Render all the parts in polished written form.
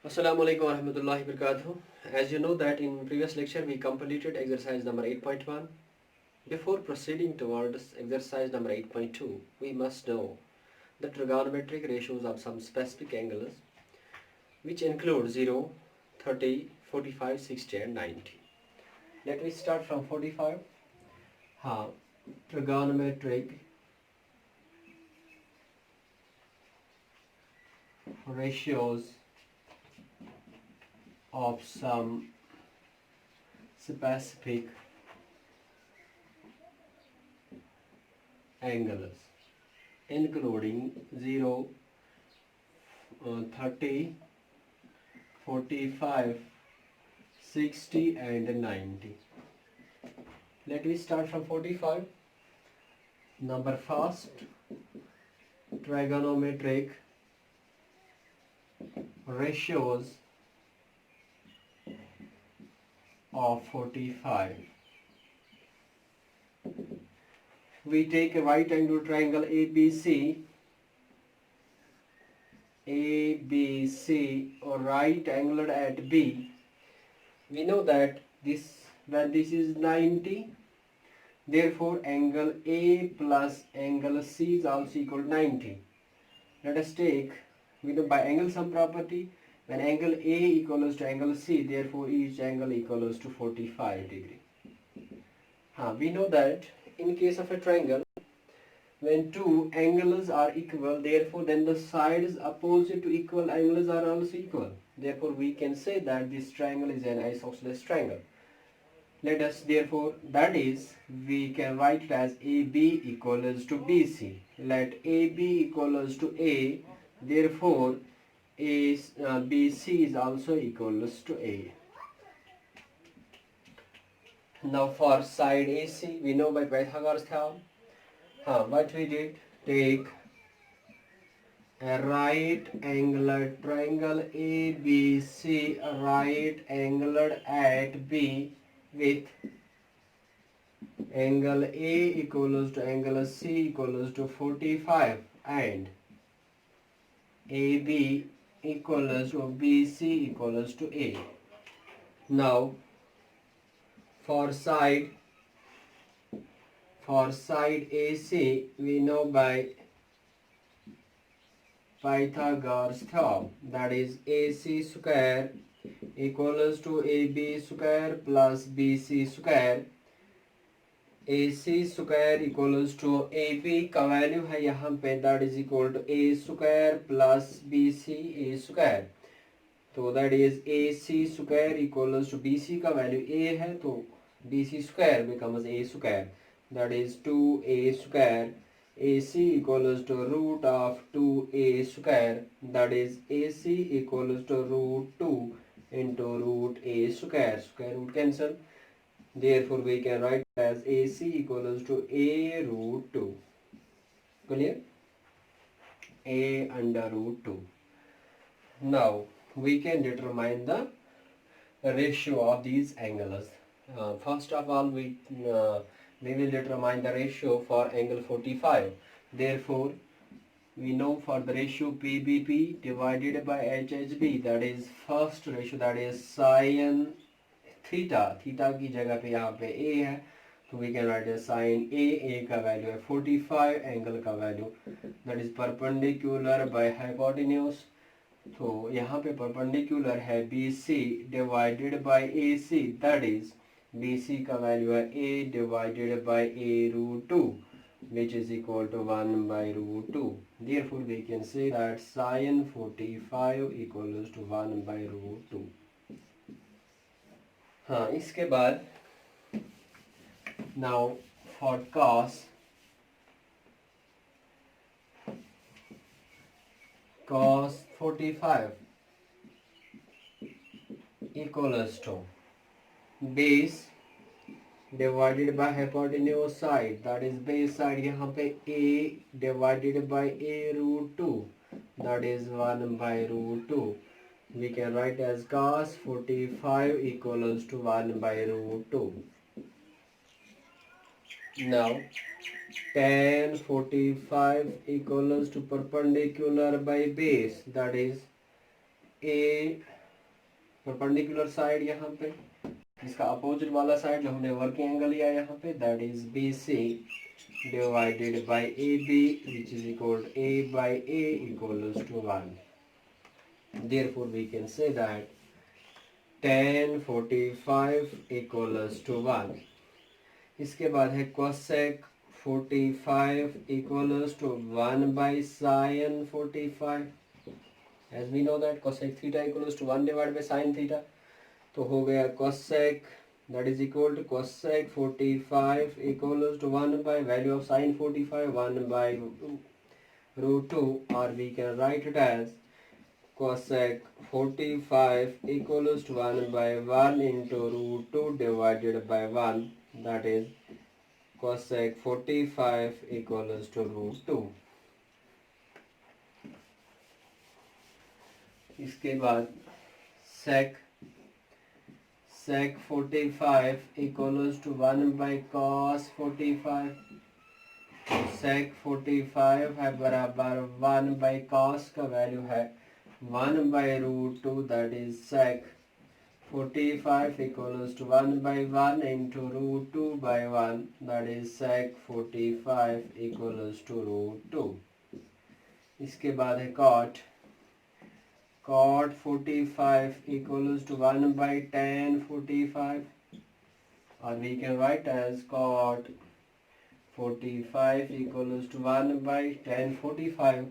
Assalamu alaikum warahmatullahi wabarakatuh. As you know that in previous lecture we completed exercise number 8.1. Before proceeding towards exercise number 8.2, we must know the trigonometric ratios of some specific angles which include 0, 30, 45, 60 and 90. Let me start from 45. Trigonometric ratios of some specific angles including 0, 30, 45, 60 and 90. Let me start from 45. Number first, trigonometric ratios of 45. We take a right angle triangle ABC or right angled at B. We know that when this is 90, therefore angle A plus angle C is also equal to 90. Let us take, we know by angle sum property, when angle A equals to angle C, therefore each angle equals to 45 degree. We know that in case of a triangle, when two angles are equal, therefore then the sides opposite to equal angles are also equal. Therefore we can say that this triangle is an isosceles triangle. Let us therefore, that is, we can write it as AB equals to BC. Let AB equals to A, therefore BC is also equals to A. Now for side AC, we know by Pythagoras theorem. What we did, take a right angled triangle ABC, right angled at B with angle A equals to angle C equals to 45 and AB equals to BC equals to A. Now for side AC, we know by Pythagoras theorem, that is AC square equals to AB square plus BC square. AC square equals to AB का value है यहाँ पे, that is equal to A square plus BC A square. तो that is AC square equals to BC का value A है, तो BC square becomes A square, that is 2A square. AC equals to root of 2A square, that is AC equals to root 2 into root A square. Square root cancel. Therefore we can write as AC equals to A root 2. Clear? A under root 2. Now we can determine the ratio of these angles. First of all, we will determine the ratio for angle 45. Therefore, we know for the ratio PBP divided by HHB, that is first ratio, that is sin theta. Theta की जगह पे यहाँ पे A है, तो we can write as sin A का value है 45, angle का value that is perpendicular by hypotenuse. तो यहाँ पे परपेंडिकुलर है BC divided by AC, that is BC का वैल्यू है A divided by A root 2 which is equal to 1 by root 2. Therefore we can say that sin 45 equals to 1 by root 2. इसके बाद now for cos 45 equals to base divided by hypotenuse side, that is base side यहाँ पे A divided by A root 2, that is 1 by root 2. We can write as cos 45 equals to 1 by root 2. Now tan 45 equals to perpendicular by base, that is A perpendicular side यहाँ पे, इसका opposite वाला side जो हमने working angle लिया यहाँ पे, that is BC divided by AB which is equal to A by A equals to 1. Therefore we can say that tan 45 equals to 1. इसके बाद है cosec 45 equals to 1 by sin 45. As we know that cosec theta equals to 1 divided by sin theta, तो हो गया cosec that is equal to cosec 45 equals to 1 by value of sin 45 1 by root 2, or we can write it as cosec 45 equals to 1 by 1 into root 2 divided by 1, that is cosec 45 equals to root 2. इसके बाद sec 45 equals to 1 by cos 45. sec 45 है बराबर 1 by cos का value है 1 by root 2, that is sec 45 equals to 1 by 1 into root 2 by 1, that is sec 45 equals to root 2. इसके बाद है cot 45 equals to 1 by tan 45, or we can write as cot 45 equals to 1 by tan 45.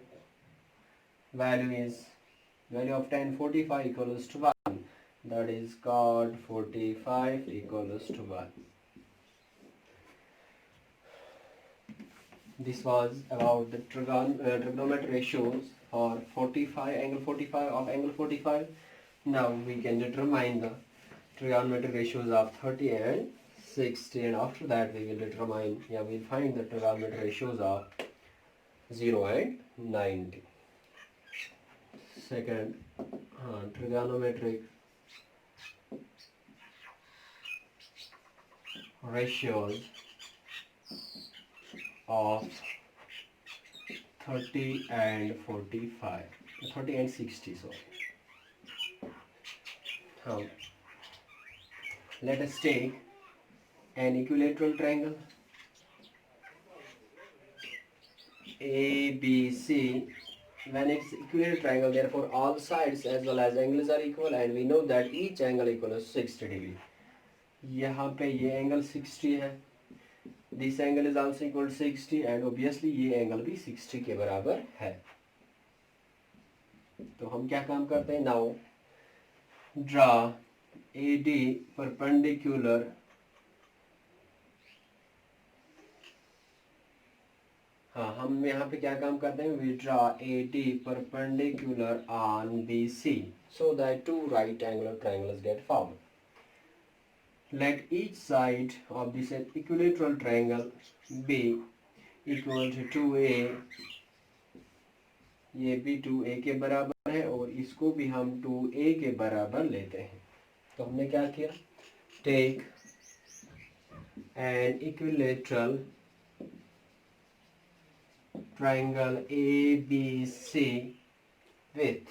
Value of tan 45 equals to 1, that is cot 45 equals to 1. This was about the trigonometric ratios for 45, angle 45 of angle 45. Now we can determine the trigonometric ratios of 30 and 60, and after that we will determine, we'll find the trigonometric ratios of 0 and 90. Second, trigonometric ratios of 30 and 45, 30 and 60, sorry. Now let us take an equilateral triangle ABC. When it's equilateral triangle, therefore all sides as well as angles are equal, and we know that each angle equals 60 degree. यहाँ पे ये angle 60 है, this angle is also equal 60, and obviously ये angle भी 60 के बराबर है. तो हम क्या काम करते हैं, नाउ ड्रा AD परपेंडिकुलर हम यहाँ पे क्या काम करते हैं, we draw AD perpendicular on BC so that two right angular triangles get formed. Let each side of this equilateral triangle be equal to 2a. ये भी 2a के बराबर है और इसको भी हम 2a के बराबर लेते हैं. तो हमने क्या किया, take an equilateral triangle ABC with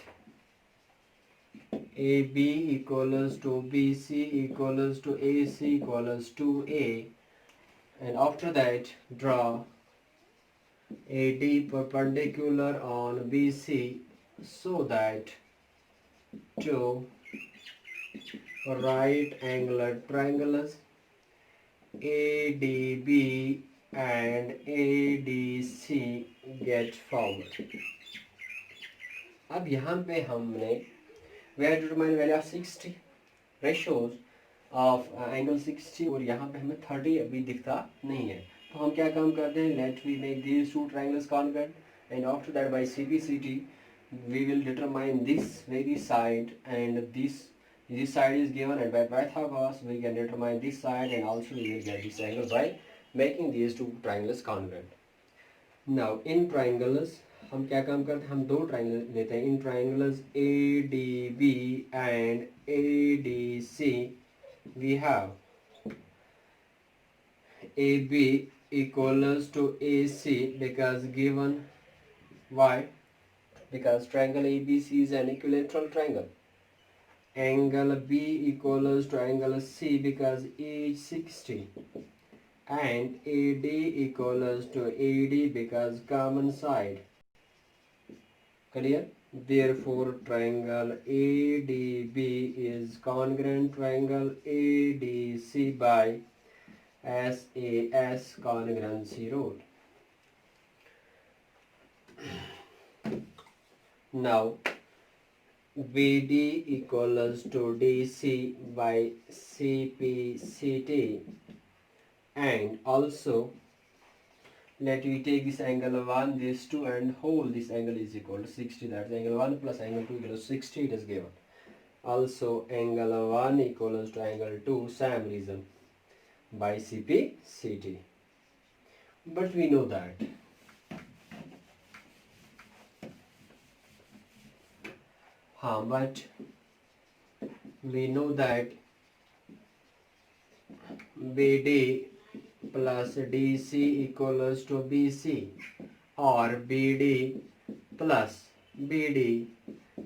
AB equals to BC equals to AC equals to A, and after that draw AD perpendicular on BC so that two right angular triangles ADB and ADC get formed. अब यहाँ पे हमने we have to determine value of 60 ratios of angle 60, और यहाँ पे हमें 30 अभी दिखता नहीं है. तो हम क्या काम करते हैं, let we make these two triangles congruent, and after that by CPCT we will determine this very side, and this side is given, and by Pythagoras we can determine this side, and also we will get this angle by making these two triangles congruent. Now in triangles हम क्या काम करते हैं, हम दो triangle लेते हैं. इन triangles ADB and ADC we have AB equals to AC because given, why, because triangle ABC is an equilateral triangle, angle B equals to angle C because E is 60 and AD equals to AD because common side. Clear? Therefore triangle ADB is congruent triangle ADC by SAS congruency rule. Now BD equals to DC by CPCT, and also let we take this angle 1, this 2, and whole this angle is equal to 60. That's angle 1 plus angle 2 equals 60. It is given. Also angle 1 equals to angle 2, same reason, by CPCT. But we know that BD plus DC equals to BC or BD plus BD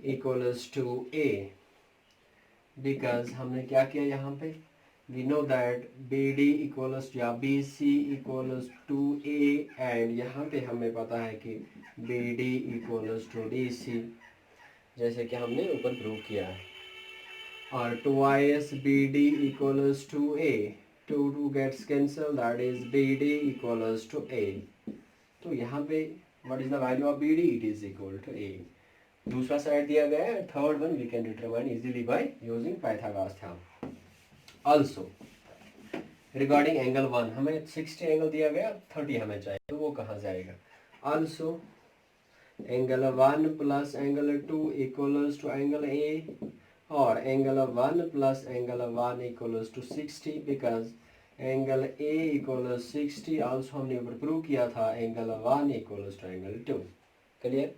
equals to A, because हमने क्या किया यहाँ पे, we know that BD equals या BC equals to A, and यहाँ पे हमें पता है कि BD equals to DC, जैसे कि हमने ऊपर प्रूव किया है, और twice BD equals to A, 2 gets cancelled, that is BD equals to A. तो यहाँ पे what is the value of BD? It is equal to A. दूसरा साइड दिया गया है, third one we can determine easily by using Pythagoras theorem. Also regarding angle 1, हमें 60 angle दिया गया, 30 हमें चाहिए, तो वो कहाँ जाएगा? Also angle 1 plus angle 2 equals to angle A, or angle 1 plus angle 1 equals to 60 because angle A equals 60. Also हमने ऊपर प्रूव किया था angle 1 equals to angle 2. Clear?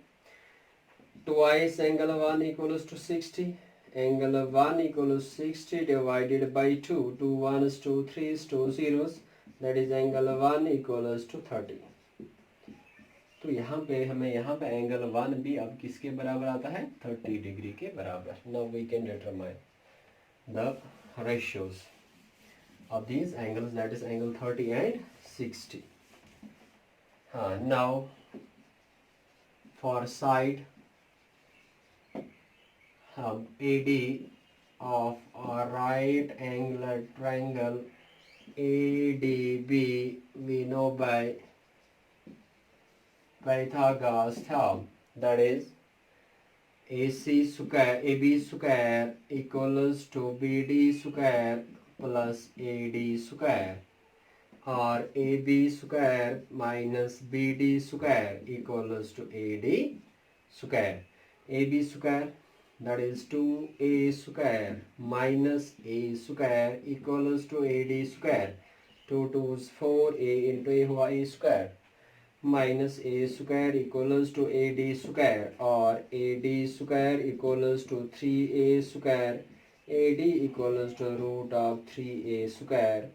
Twice angle 1 equals to 60. Angle 1 equals 60 divided by 2. 2 1s, 2 3s, 2 zeros. That is angle 1 equals to 30. तो यहाँ पे हमें यहाँ पे एंगल 1 भी अब किसके बराबर आता है? 30 डिग्री के बराबर. Now we can determine the ratios of these angles, that is angle 30 and 60. Now for side AD of a right angle triangle ADB, we know by Pythagoras theorem, that is AC square AB square equals to BD square plus AD square, or AB square minus BD square equals to AD square. AB square, that is 2A square minus A square equals to AD square. 2 2s 4, A into A हुआ A square, minus A square equals to AD square, or AD square equals to 3A square. AD equals to root of 3A square,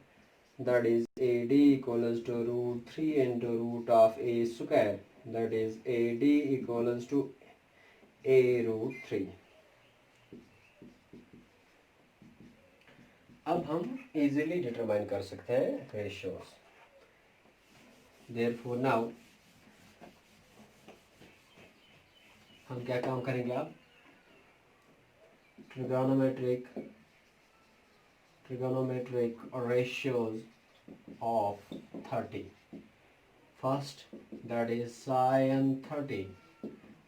that is AD equals to root 3 into root of A square, that is AD equals to A root 3. अब हम easily determine कर सकते हैं ratios. Therefore now हम क्या काम करेंगे? आप trigonometric ratios of 30. First, that is sin 30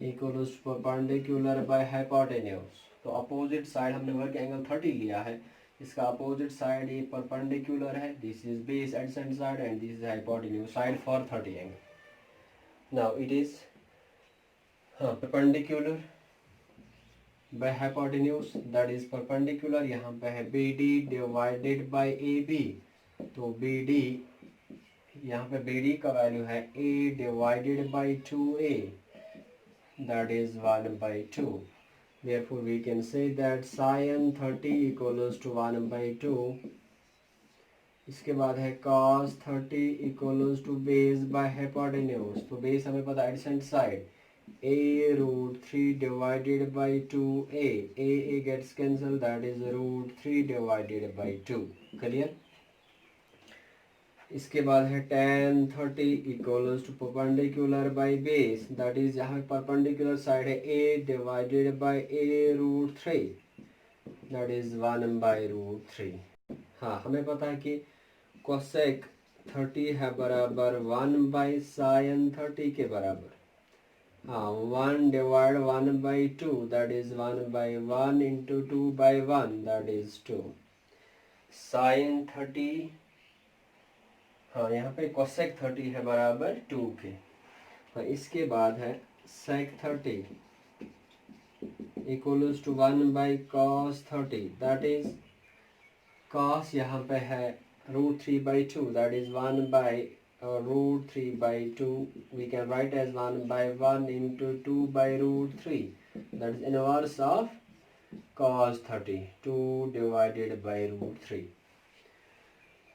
equals perpendicular by hypotenuse. तो opposite side हमने वर्क एंगल 30 लिया है, इसका opposite side ये perpendicular है, this is base adjacent side and this is hypotenuse side for 30 angle. Now it is perpendicular by hypotenuse, that is perpendicular, यहाँ पे है BD divided by AB, तो BD यहाँ पे BD का वैल्यू है A divided by 2A, that is 1 by 2. Therefore we can say that sin 30 equals to 1 by 2. इसके बाद है cos 30 equals to base by hypotenuse, तो base हमें पता है adjacent side, a root 3 divided by 2a. A gets cancelled, that is root 3 divided by 2. Clear? इसके बाद है tan 30 equals to perpendicular by base, that is यहाँ perpendicular side है a divided by a root 3, that is 1 by root 3. हाँ, हमें पता है कि कोसेक 30 है बराबर 1 बाई साइन 30 के बराबर. हाँ, 1 divide 1 by 2, that is 1 by 1 into 2 by 1, that is 2. Sine 30, हाँ यहाँ पे कोसेक 30 है बराबर 2 के. हाँ, इसके बाद है sec 30 equals to 1 by cos 30, that is cos यहाँ पे है root 3 by 2, that is 1 by root 3 by 2. We can write as 1 by 1 into 2 by root 3, that is inverse of cos 30, 2 divided by root 3.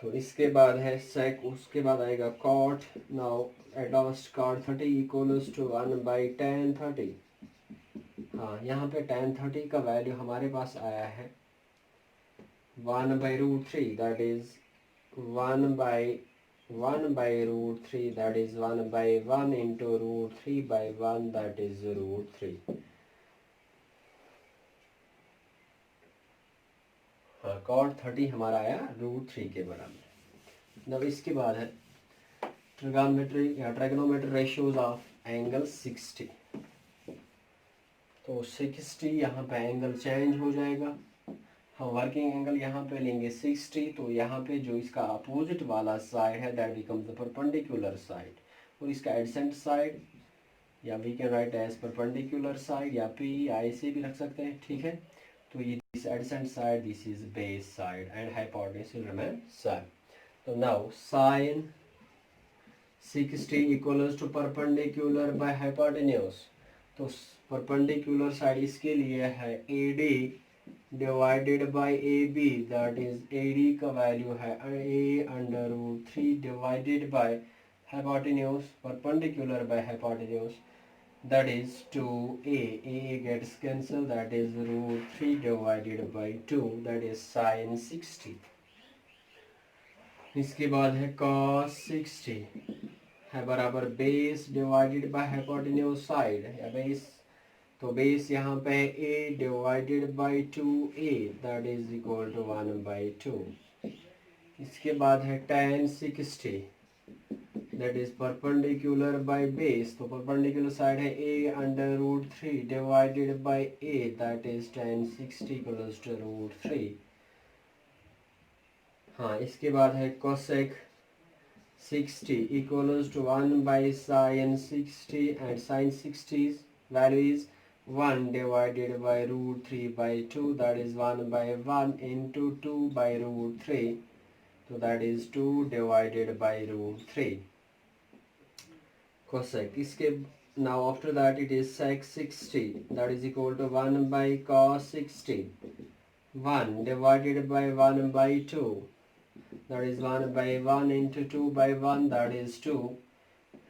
तो इसके बाद है sec, उसके बाद आएगा cot. Now at last cot 30 equals to 1 by tan 30. हाँ, यहाँ पे tan 30 का वैल्यू हमारे पास आया है 1 by root 3, that is 1 by root 3, that is 1 by 1 into root 3 by 1, that is root 3. हाँ, कॉट 30 हमारा आया रूट 3 के बराबर. अब इसके बाद है ट्रिगोनोमेट्री या ट्राइगोनोमेट्री रेशियोज ऑफ एंगल 60. तो 60 यहाँ पे एंगल चेंज हो जाएगा. हम वर्किंग एंगल यहाँ पे लेंगे 60, तो यहाँ पे जो इसका अपोजिट वाला साइड है that becomes the perpendicular side, और इसका एडसेंट साइड या we can write as perpendicular side या पी या ऐसे भी रख सकते हैं. ठीक है, तो ये this adjacent side, this is base side and hypotenuse will remain same. तो now sine 60 equals to perpendicular by hypotenuse. तो परपेंडिकुलर साइड इसके लिए है AD divided by AB, that is AD का वैल्यू है A under root 3 divided by hypotenuse, perpendicular by hypotenuse, that is 2a. A gets cancelled, that is root 3 divided by 2, that is sin 60. इसके बाद है cos 60 है बराबर base divided by hypotenuse side या base. तो base यहाँ पे है a divided by 2a, that is equal to 1 by 2. इसके बाद है tan 60, that is perpendicular by base. तो perpendicular side है a under root 3 divided by a, that is tan 60 equals to root 3. हाँ, इसके बाद है cosec 60 equals to 1 by sin 60, and sin 60's value is 1 divided by root 3 by 2, that is 1 by 1 into 2 by root 3, so that is 2 divided by root 3. Cosec. इसके now after that it is sec 60, that is equal to 1 by cos 60, 1 divided by 1 by 2, that is 1 by 1 into 2 by 1, that is 2,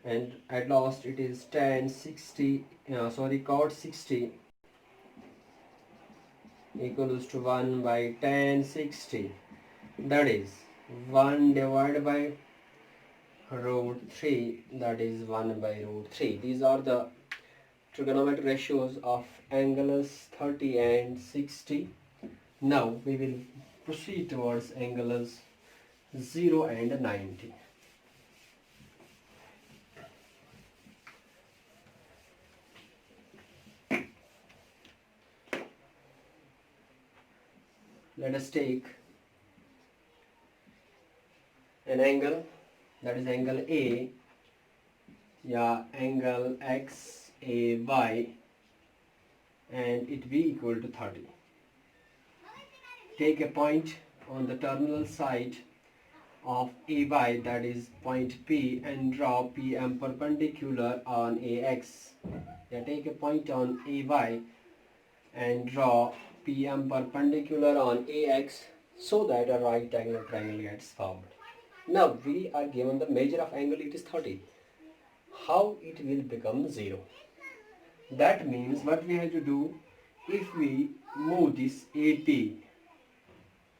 and at last it is tan 60 cot 60 equals to 1 by tan 60, that is 1 divided by root 3, that is 1 by root 3. These are the trigonometric ratios of angles 30 and 60. Now we will proceed towards angles 0 and 90. Let us take an angle, that is angle A या angle XAY, and it be equal to 30. Take a point on the terminal side of AY, that is point P, and draw PM perpendicular on AX. Yeah, take a point on AY and draw PM perpendicular on AX so that a right angle triangle gets formed. Now we are given the measure of angle, it is 30. How it will become 0? That means what we have to do, if we move this AP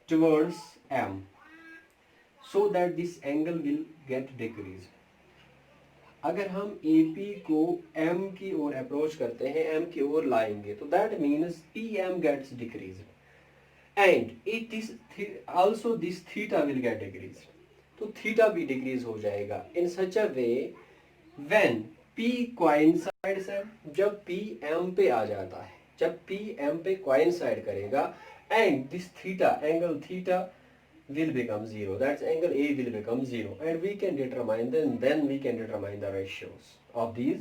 towards M, so that this angle will get decreased. अगर हम AP को M की ओर approach करते हैं, M की ओर लाएंगे, तो that means PM gets decreased and it is also this theta will get decreased. तो थीटा भी डिक्रीज हो जाएगा in such a way when P coincides, जब P M पे आ जाता है, जब P M पे coincide करेगा and this theta, angle theta will become 0, that's angle A will become 0 and we can determine then we can determine the ratios of these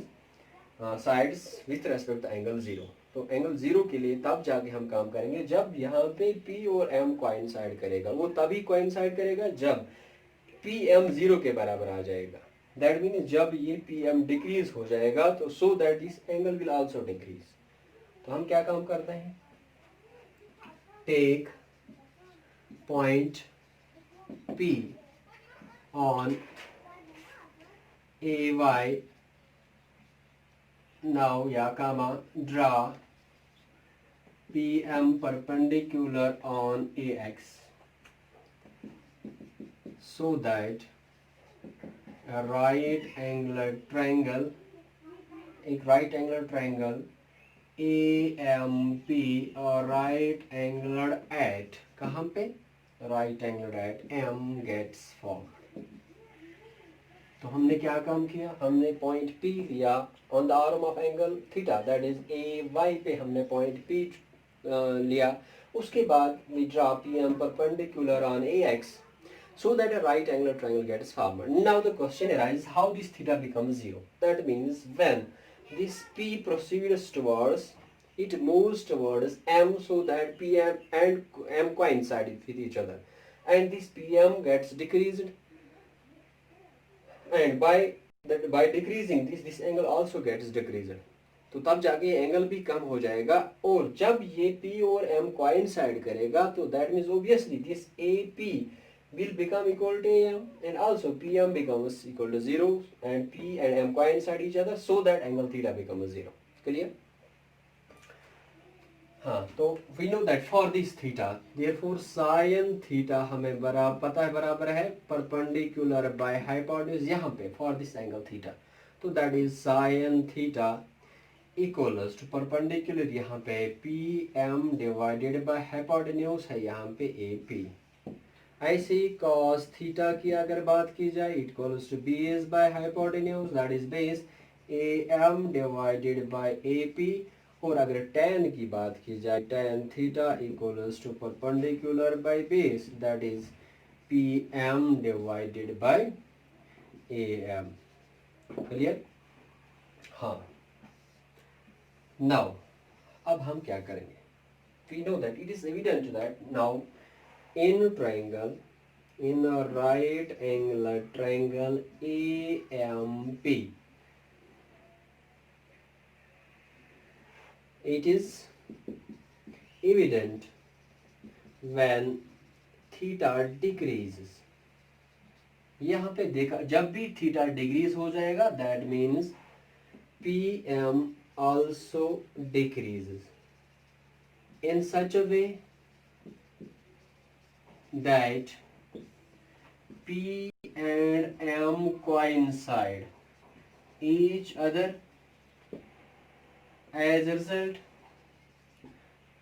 sides with respect to angle 0. तो angle 0 के लिए तब जाके हम काम करेंगे जब यहाँ पे P और M coincide करेगा. वो तभी coincide करेगा जब PM 0 के बराबर आ जाएगा. That means जब ये PM डिक्रीज हो जाएगा तो so that this angle will also decrease. तो हम क्या काम करते हैं, take point P on AY, now या comma draw PM perpendicular on AX so that a right angular triangle, एक right angular triangle AMP और right angular at कहाँ पे, right angular at M gets formed. तो हमने क्या काम किया, हमने पॉइंट P लिया on the arm of angle theta, that is AY पे हमने पॉइंट P लिया. उसके बाद we draw PM perpendicular on AX so that a right angular triangle gets formed. Now the question arises, how this theta becomes 0? That means when this P proceeds towards, it moves towards M so that PM and M coincide with each other and this PM gets decreased and by decreasing this angle also gets decreased. तो तब जाके ये angle भी कम हो जाएगा और जब ये P और M coincide करेगा तो that means obviously this AP will become equal to AM and also PM becomes equal to 0 and P and M coincide each other so that angle theta becomes 0. Clear? हाँ, तो we know that for this theta, therefore sin theta हमें पता है बराबर है perpendicular by hypotenuse यहाँ पे for this angle theta. तो that is sin theta equals to perpendicular यहाँ पे PM divided by hypotenuse है यहाँ पे AP. ऐसे cos theta की अगर बात की जाए it equals to base by hypotenuse, that is base AM divided by AP. और अगर tan की बात की जाए tan theta equals to perpendicular by base, that is PM divided by AM. Clear? हाँ. Now अब हम क्या करेंगे, we know that it is evident that now in triangle, in a right angular triangle AMP, it is evident when theta decreases. यहाँ पे देखा जब भी theta decrease हो जाएगा that means PM also decreases in such a way that P and M coincide each other as a result.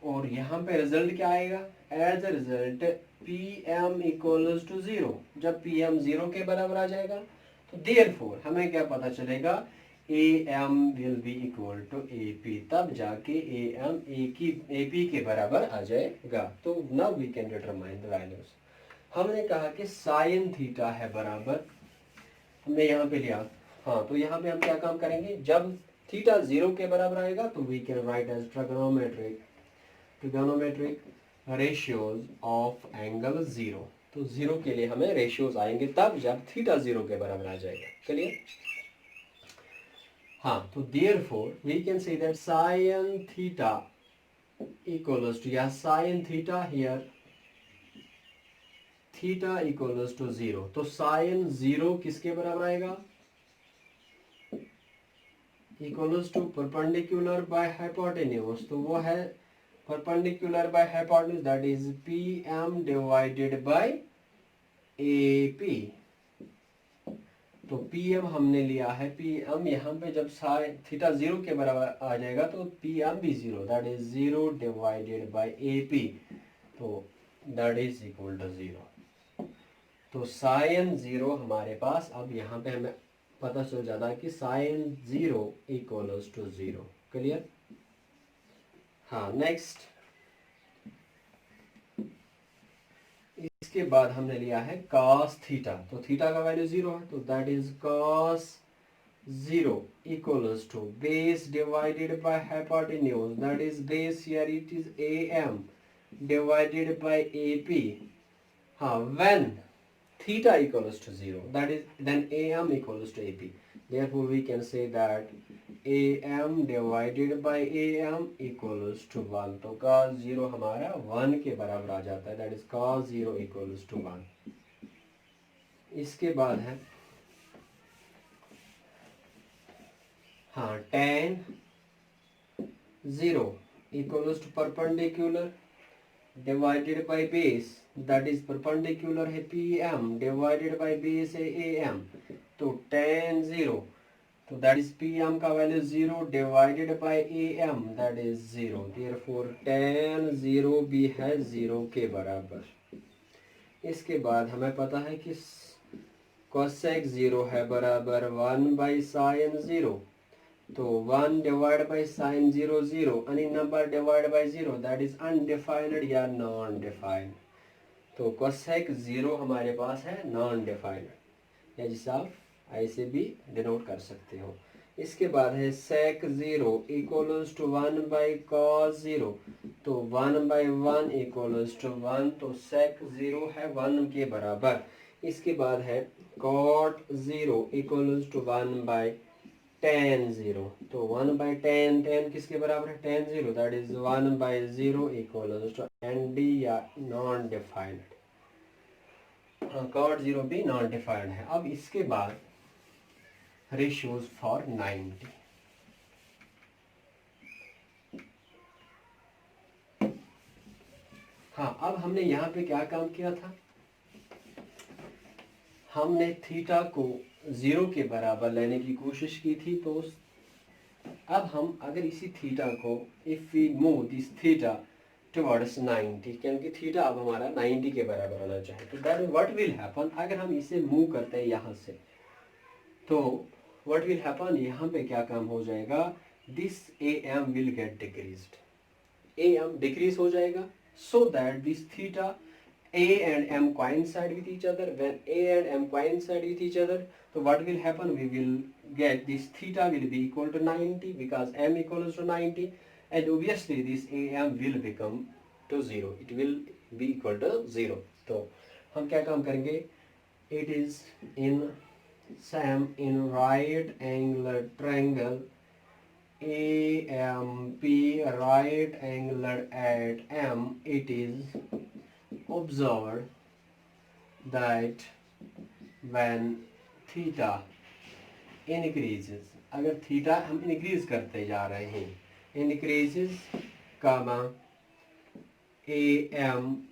और यहाँ पे रिजल्ट क्या आएगा, as a result PM equals to 0. जब PM 0 के बराबर आ जाएगा तो देयरफॉर हमें क्या पता चलेगा, AM will be equal to AP. तब जाके AM AP के बराबर आ जाएगा. तो now we can determine the values. हमने कहा कि sin थीटा है बराबर, हमने यहाँ पे लिया. हाँ, तो यहाँ पे हम क्या काम करेंगे, जब थीटा 0 के बराबर आएगा तो we can write as trigonometric ratios of angle 0. तो 0 के लिए हमें ratios आएंगे तब जब थीटा 0 के बराबर आ जाएगा. क्लियर? हाँ, तो therefore we can say that sin theta equals to, या sin theta here theta equals to 0. तो sin 0 किसके बराबर आएगा, equals to perpendicular by hypotenuse, तो वो है perpendicular by hypotenuse, that is P M divided by A P. तो P M हमने लिया है, पी एम यहाँ पे जब साइन थीटा जीरो के बराबर आ जाएगा तो पी एम भी zero, that is zero divided by A P, तो that is equal to zero. तो साइन जीरो हमारे पास, अब यहाँ पे हमें पता चल जाता है कि sine zero equals to zero. Clear? हाँ, नेक्स्ट इसके बाद हमने लिया है cos थीटा, तो थीटा का वैल्यू जीरो है, तो that is cos zero equals to base divided by hypotenuse, that is base here it is am divided by ap। हाँ, when theta equals to 0, that is then am equals to ap, therefore we can say that am divided by am equals to 1, तो cos 0 हमारा 1 के बराबर आ जाता है, that is cos 0 equals to 1। इसके बाद है हाँ tan 0 equals to perpendicular divided by base, that is perpendicular है pm divided by base है am, तो tan 0, तो that is pm का value 0 divided by am, that is 0, therefore tan 0 भी है 0 के बराबर। इसके बाद हमें पता है कि cosec 0 है बराबर 1 by sin 0, तो 1 divide by sine 0 0, any number divide by 0, that is undefined या नॉन डिफाइंड, तो कोसेक 0 हमारे पास है नॉन डिफाइंड, या जिसे आप ऐसे भी डिनोट कर सकते हो। इसके बाद है सेक 0 इक्वल्स टू 1 बाई कॉस 0, तो 1 बाई 1 इक्वल्स टू 1, तो सेक 0 है 1 के बराबर। इसके बाद है cot 0 equals to 1 by tan 0, तो 1 बाई tan किसके बराबर है tan 0, that is 1 by 0 equals to N D या नॉन डिफाइंड, कॉट 0 भी नॉन डिफाइंड है। अब इसके बाद रेशियोज फॉर 90, हाँ, अब हमने यहाँ पे क्या काम किया था, हमने थीटा को 0 के बराबर लेने की कोशिश की थी, तो अब हम अगर इसी थीटा को if we move this theta towards 90, क्योंकि थीटा अब हमारा 90 के बराबर होना चाहिए, तो दैट व्हाट विल हैपन, अगर हम इसे मूव करते हैं यहाँ से, तो व्हाट विल हैपन, यहाँ पे क्या काम हो जाएगा, this am will get decreased, am decrease हो जाएगा, so that this theta a and m coincide with each other, when a and m coincide with each other, so what will happen, we will get this theta will be equal to 90 because m equals to 90, and obviously this am will become to 0, it will be equal to 0। तो हम क्या काम करेंगे, it is in same in right angular triangle AMP, right angular at m, it is observed that when theta increases, अगर theta हम increase करते जा रहे हैं, increases comma am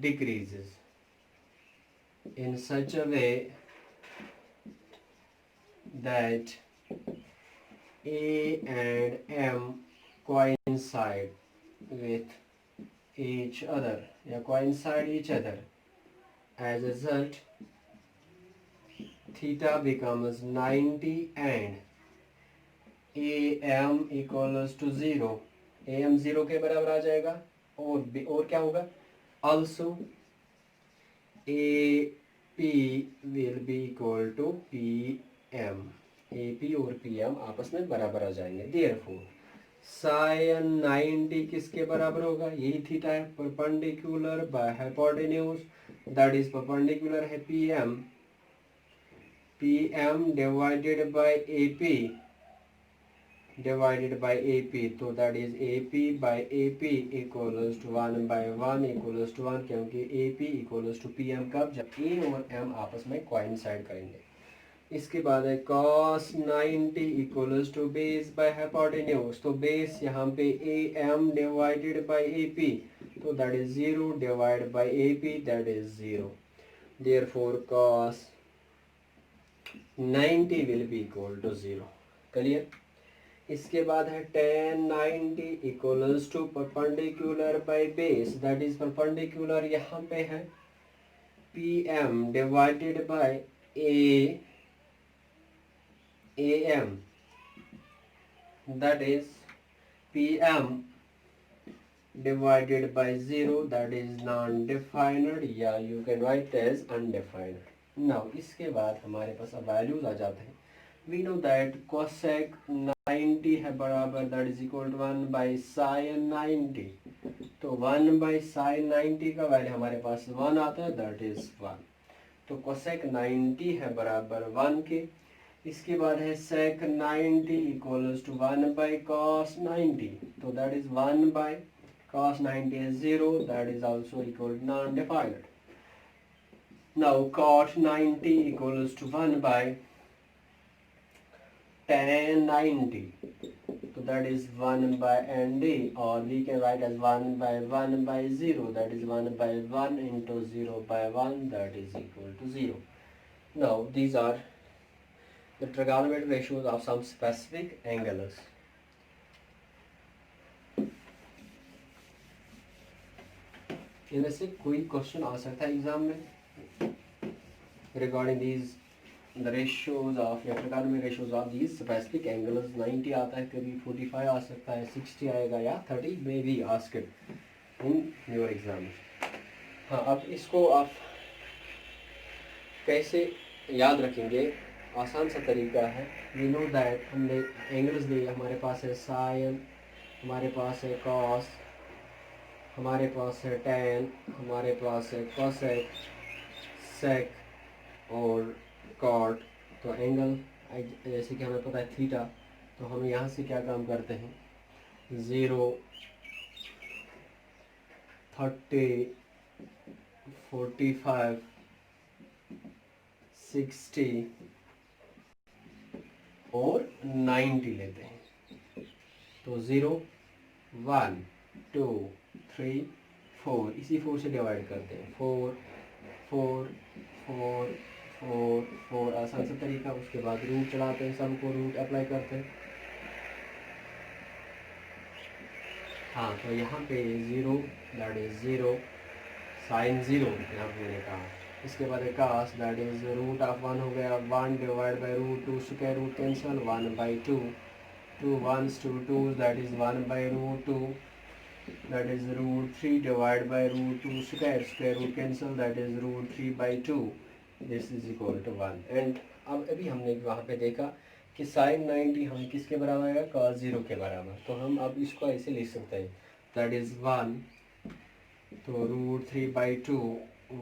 decreases in such a way that a and m coincide with each other या coincide each other, as a result theta becomes 90 and am equals to 0, am 0 के बराबर आ जाएगा, और क्या होगा, also AP will be equal to PM, AP और PM आपस में बराबर आ जाएंगे, therefore साइन 90 किसके बराबर होगा, यही थीटा है, perpendicular by hypotenuse, that is perpendicular है pm divided by AP divided by AP, तो that is AP by AP equals to 1 by 1 equals to 1, क्योंकि AP इक्वल्स टू PM कब, जब A और M आपस में कोइंसाइड करेंगे। इसके बाद है cos 90 equals to base by hypotenuse. तो बेस यहाँ पे AM डिवाइडेड बाय AP, तो that is 0 divide by AP, that is 0। Therefore cos 90 will be equal to 0। Clear. इसके बाद है tan 90 equals to perpendicular by base, that is perpendicular यहाँ पे है PM divided by AM, that is PM divided by 0, that is non-defined, या you can write as undefined. Now इसके बाद हमारे पास अब values आ जाते हैं। We know that cosec 90 है बराबर that is equal to 1 by sin 90, तो 1 by sin 90 का वैल्यू हमारे पास 1 आता है, that is 1। तो cosec 90 है बराबर 1 के। इसके बाद है sec 90 equals to 1 by cos 90, तो that is 1 by cos 90 is 0, that is also equal to non-defined. Now cot 90 equals to 1 by tan 90, so that is 1 by ND, or we can write as 1 by 1 by 0, that is 1 by 1 into 0 by 1, that is equal to 0. Now these are the trigonometric ratios of some specific angles. इनमें से कोई question आ सकता है exam में regarding these the ratios of या trigonometric ratios of these specific angles। 90 आता है, कभी 45 आ सकता है, 60 आएगा, या 30 may be asked in your exam। हाँ, अब इसको आप कैसे याद रखेंगे? आसान सा तरीका है। वी नो दैट हमने एंगल्स लिए, हमारे पास है साइन, हमारे पास है कॉस, हमारे पास है टैन, हमारे पास है कोसेक, सेक और कॉट। तो एंगल जैसे कि हमें पता है थीटा, तो हम यहाँ से क्या काम करते हैं? 0, 30, 45, 60 और 90 लेते हैं। तो 0, 1, 2, 3, 4, इसी 4 से डिवाइड करते हैं। 4, 4, 4, 4, 4, आसान सा तरीका। उसके बाद रूट चढ़ाते हैं, सबको रूट अप्लाई करते हैं। हाँ, तो यहाँ पे 0, दैट इज 0, साइन 0 यहाँ पे मैंने कहा। इसके बाद है cos, that is root of 1 हो गया, 1 divide by root 2, square root cancel, 1 by 2, 2 1s 2 2s, that is 1 by root 2, that is root 3 divide by root 2 square, square root cancel, that is root 3 by 2, this is equal to 1। And अब अभी हमने वहाँ पे देखा कि sign 90 हमें किसके बराबर आएगा? cos 0 के बराबर। तो हम अब इसको ऐसे लिख सकते हैं, दैट इज 1, तो रूट 3 बाई 2,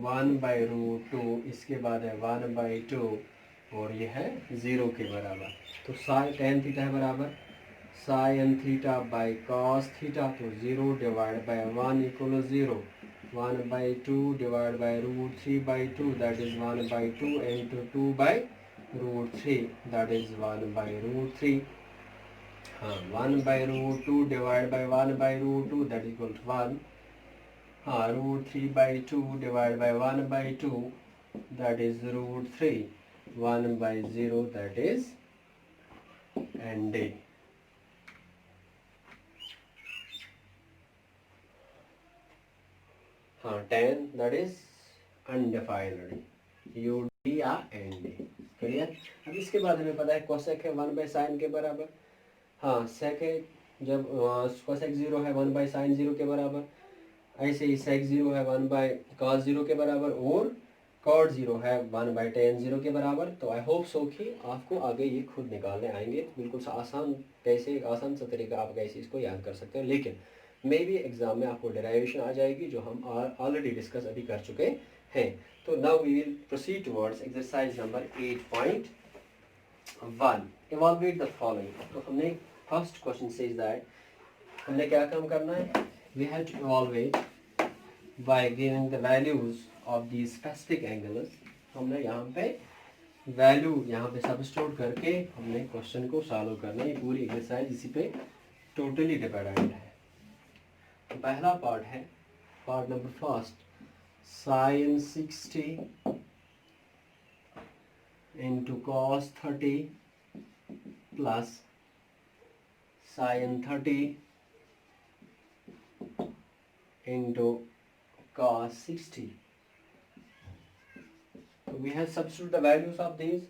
1 बाई रूट 2, इसके बाद है 1 बाई 2, और ये है 0 के बराबर। तो साइन टेन थीटा है बराबर sine theta by cos theta, तो 0 divide by 1 equal 0, 1 by 2 divide by root 3 by 2, that is 1 by 2 into 2 by root 3, that is 1 by root 3। हाँ, 1 by root 2 divide by 1 by root 2, that equal to 1। हाँ, root 3 by 2 divide by 1 by 2, that is root 3, 1 by 0, that is ND। हाँ, 10 that is undefined, UD या ND। Clear. अब इसके बाद हमें पता है कोसेक है 1 बाई साइन के बराबर। हाँ, सेक है जब कोसेक 0 है 1 बाई साइन 0 के बराबर, ऐसे ही सेक 0 है 1 बाई कॉस 0 के बराबर, और कॉट 0 है 1 बाई टेन 0 के बराबर। तो आई होप सो कि आपको आगे ये खुद निकालने आएंगे। बिल्कुल सा आसान, कैसे आसान सा तरीका आप कैसे इसको याद कर सकते हैं। लेकिन मे भी एग्जाम में आपको डेराइवेशन आ जाएगी, जो हम ऑलरेडी डिस्कस अभी कर चुके हैं। तो now we will proceed towards exercise number 8.1, evaluate the following. तो हमने फर्स्ट क्वेश्चन सेज दैट हमने क्या काम करना है? We have to evaluate by giving the values of these specific angles। हमने यहाँ पे वैल्यू यहाँ पे सब्स्टिट्यूट करके हमने क्वेश्चन को सॉल्व करना है। ये पूरी एक्सरसाइज इसी पे टोटली डिपेंडेंट है। तो पहला पार्ट है part number first, sine 60 into cos 30 plus sine 30 into cos 60. So we have substitute the values of these,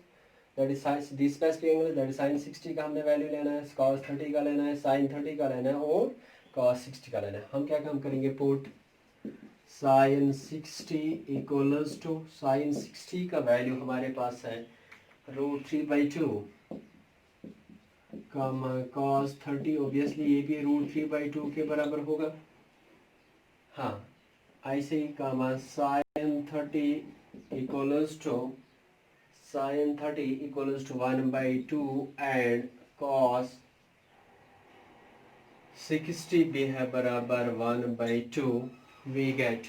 that is sin this specific angle, that is sin 60 का हमने value लेना है, cos 30 का लेना है, sin 30 का लेना है और cos 60 का लेना है। हम क्या काम करेंगे, put sin 60 equals to sin 60 का वैल्यू हमारे पास है √3/2 कमा cos 30, ऑब्वियसली ये भी √3/2 के बराबर होगा। हाँ, ऐसे ही comma sin 30 equals to 1/2 and cos 60 भी है बराबर 1/2 वी गेट।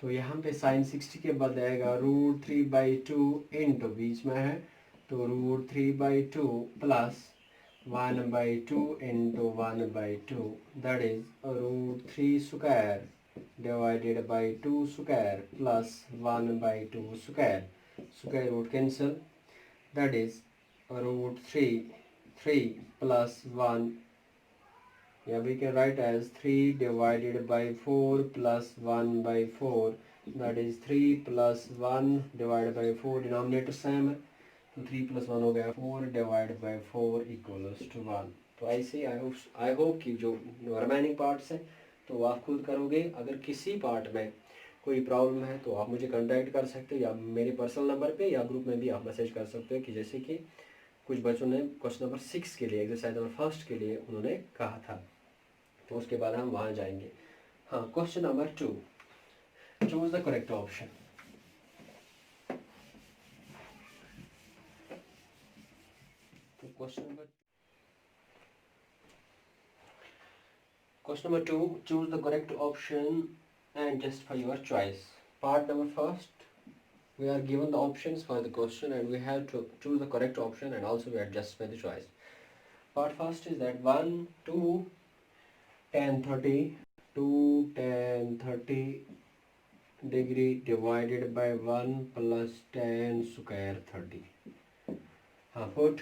तो यहाँ पे sin 60 के बाद आएगा √3/2 इंटू बीच में है तो √3/2 plus 1/2 into 1/2, that is √3² divided by 2² plus 1/2². Square root cancel, that is √3 plus 1. Yeah, we can write as 3 divided by 4 plus 1/4, that is 3 plus 1 divided by 4, denominator same है तो 3 plus 1 हो गया 4 divided by 4 equals to 1। तो ऐसे I hope कि जो remaining parts हैं तो आप खुद करोगे। अगर किसी पार्ट में कोई प्रॉब्लम है तो आप मुझे कांटेक्ट कर सकते हो या मेरे पर्सनल नंबर पे या ग्रुप में भी आप मैसेज कर सकते हो कि जैसे कि कुछ बच्चों ने क्वेश्चन नंबर 6 के लिए, एक्सरसाइज नंबर फर्स्ट के लिए उन्होंने कहा था, तो उसके बाद हम वहाँ जाएंगे। हाँ, question number 2, choose the correct option. तो question number 2, choose the correct option and justify your choice. Part number first, we are given the options for the question and we have to choose the correct option and also we have to justify the choice. Part first is that 1, 2, tan 30, 2 tan 30 degree divided by 1 plus tan square 30. Put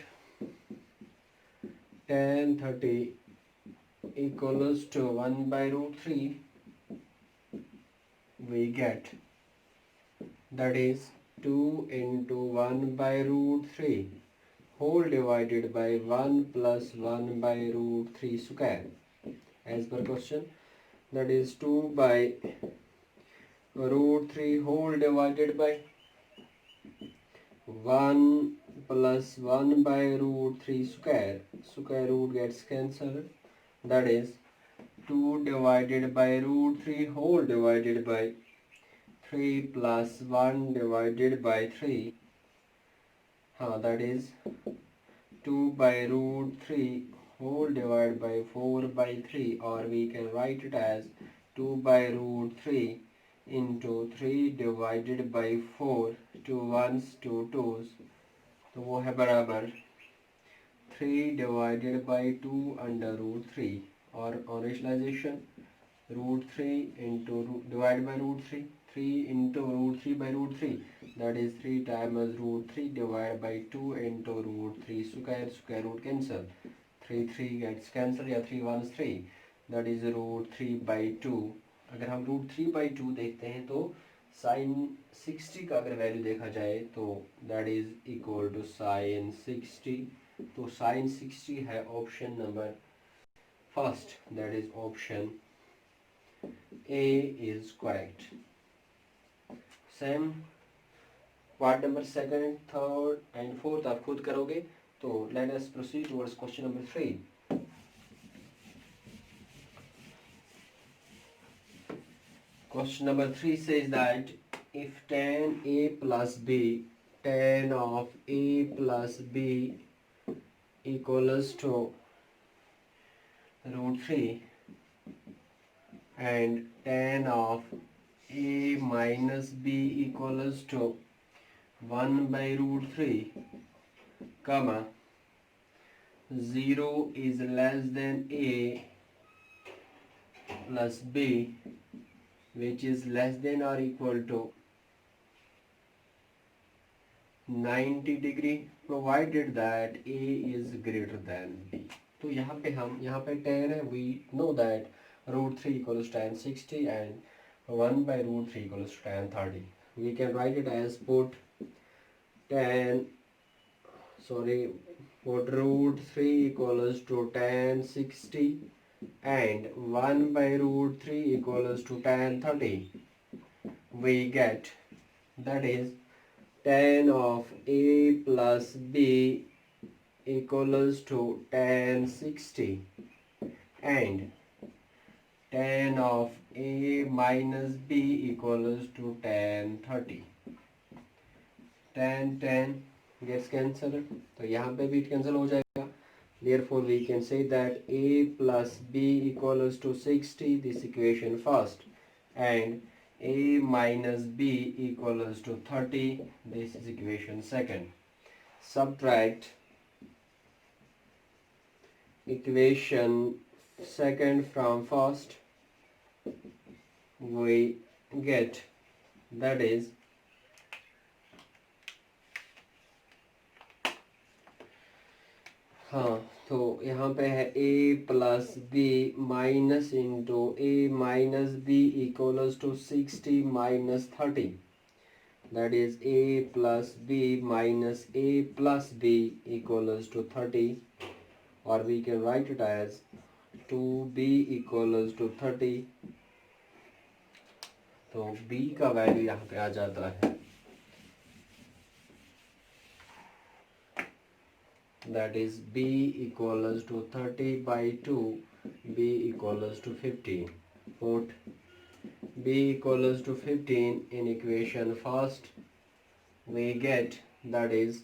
tan 30 equals to 1/√3, we get, that is 2 into 1/√3 whole divided by 1 plus 1/√3². As per question, that is 2/√3 whole divided by 1 plus 1/√3². Square root gets cancelled, that is 2 divided by √3 whole divided by 3 plus 1 divided by 3. That is 2/√3 whole divided by 4/3, or we can write it as 2/√3 into 3 divided by 4, 2 1s 2 2s, तो वो है बराबर 3 divided by 2 under √3, or rationalization √3 into divided by √3, 3 into √3/√3, that is 3 times √3 divided by 2 into √3². Square root cancel, 3 gets cancelled या 3 1s 3, that is √3/2. अगर हम √3/2 देखते हैं तो sin 60 का अगर वैल्यू देखा जाए तो that is equal to sin 60, तो sin 60 है option number first, that is option A is correct. Same part number second, third and fourth आप खुद करोगे। तो let us proceed towards question number 3. Question number 3 says that if tan A plus B, tan of A plus B equals to √3 and tan of A minus B equals to 1/√3, comma 0 is less than a plus b, which is less than or equal to 90 degree, provided that a is greater than b. तो यहाँ पे हम यहाँ पे tan है, we know that √3 equals tan 60 and 1/√3 equals to tan 30. We can write it as put √3 equals to tan 60 and 1/√3 equals to tan 30. We get, that is, tan of a plus b equals to tan 60 and tan of a minus b equals to tan 30. tan gets cancelled, तो यहाँ पे भी cancel हो जाएगा. Therefore we can say that a plus b equals to 60, this equation first, and a minus b equals to 30, this is equation second. Subtract equation second from first, we get, that is, हाँ, तो यहाँ पे है a plus B minus into a minus B equals to 60 minus 30, that is a plus b minus a plus b equals to 30, or we can write it as 2b equals to 30. तो b का value यहाँ पे आ जाता है, that is b equals to 30/2, b equals to 15. Put b equals to 15 in equation first, we get, that is,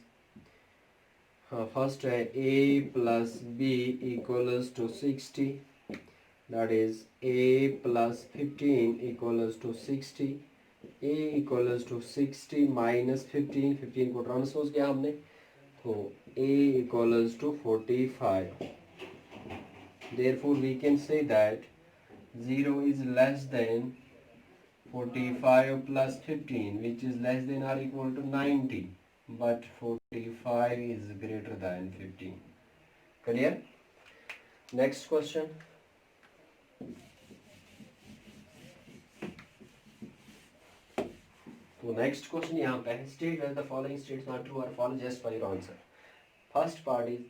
first a plus b equals to 60, that is a plus 15 equals to 60, a equals to 60 minus 15, 15 को transpose किया हमने, तो a equals to 45. Therefore we can say that 0 is less than 45 plus 15, which is less than or equal to 90, but 45 is greater than 15. Clear? Next question. So next question यहाँ पे है, state whether the following states are true or false just by your answer. First part is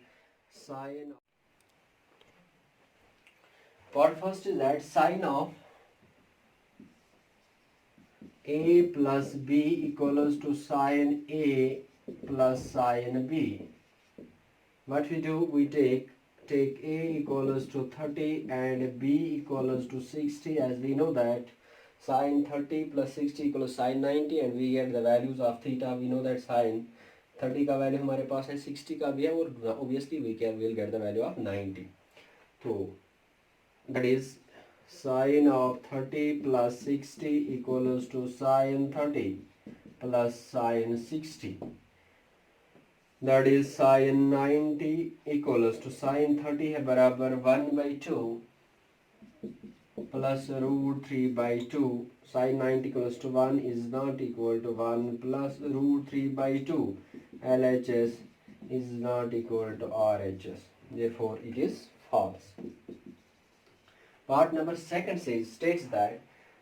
sine. Part first is that sine of a plus b equals to sine a plus sine b. What we do, we take a equals to 30 and b equals to 60, as we know that sine 30 plus 60 equals sine 90, and we get the values of theta. We know that sine 30 का value हमारे पास है, 60 का भी है, और obviously we will get the value of 90. तो that is sine of 30 plus 60 equals to sine 30 plus sine 60. That is sine 90 equals to sine 30 है बराबर 1/2 plus √3/2. Sine 90 equals to 1 is not equal to 1 plus √3/2. LHS is not equal to RHS. Therefore, it is false. Part number second states that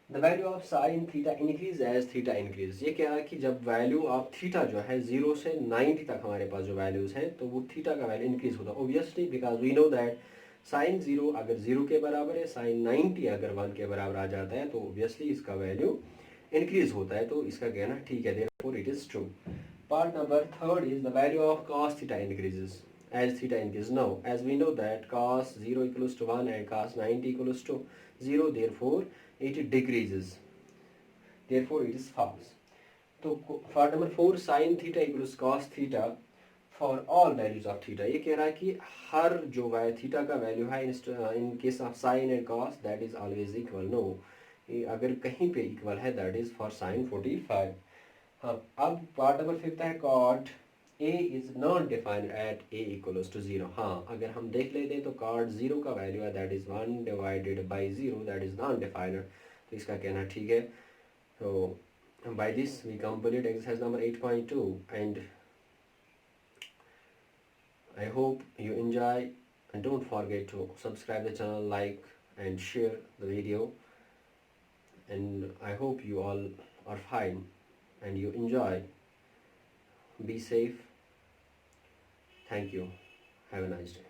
the value of sin theta increase as theta increases. ये क्या है कि जब value of theta जो है 0 से 90 तक हमारे पास जो वैल्यूज हैं, तो वो थीटा का वैल्यू इंक्रीज होता है. Obviously because we know that sine 0 अगर 0 के बराबर है, साइन 90 अगर 1 के बराबर आ जाता है, तो ऑब्वियसली इसका वैल्यू इंक्रीज होता है. तो इसका कहना ठीक है, therefore it is true. Part number third is the value of cos theta increases as theta increases. Now, as we know that cos 0 equals to 1 and cos 90 equals to 0, therefore it decreases. Therefore, it is false. So, part number 4, sin theta equals cos theta for all values of theta. ये कह रहा है कि हर जो theta का value है in case of sin and cos, that is always equal. No, अगर कहीं पे equal है, that is for sin 45. हाँ, अब पार्ट नंबर 5 है cot A is not defined at A equals to 0। हाँ, अगर हम देख लेते हैं तो कॉट 0 का वैल्यू है that is 1 divided by 0 that is not defined. तो इसका कहना ठीक है। तो by this we complete exercise number 8.2 and I hope you enjoy, and don't forget to subscribe the channel, like and share the video, and I hope you all are fine and you enjoy. Be safe. Thank you. Have a nice day.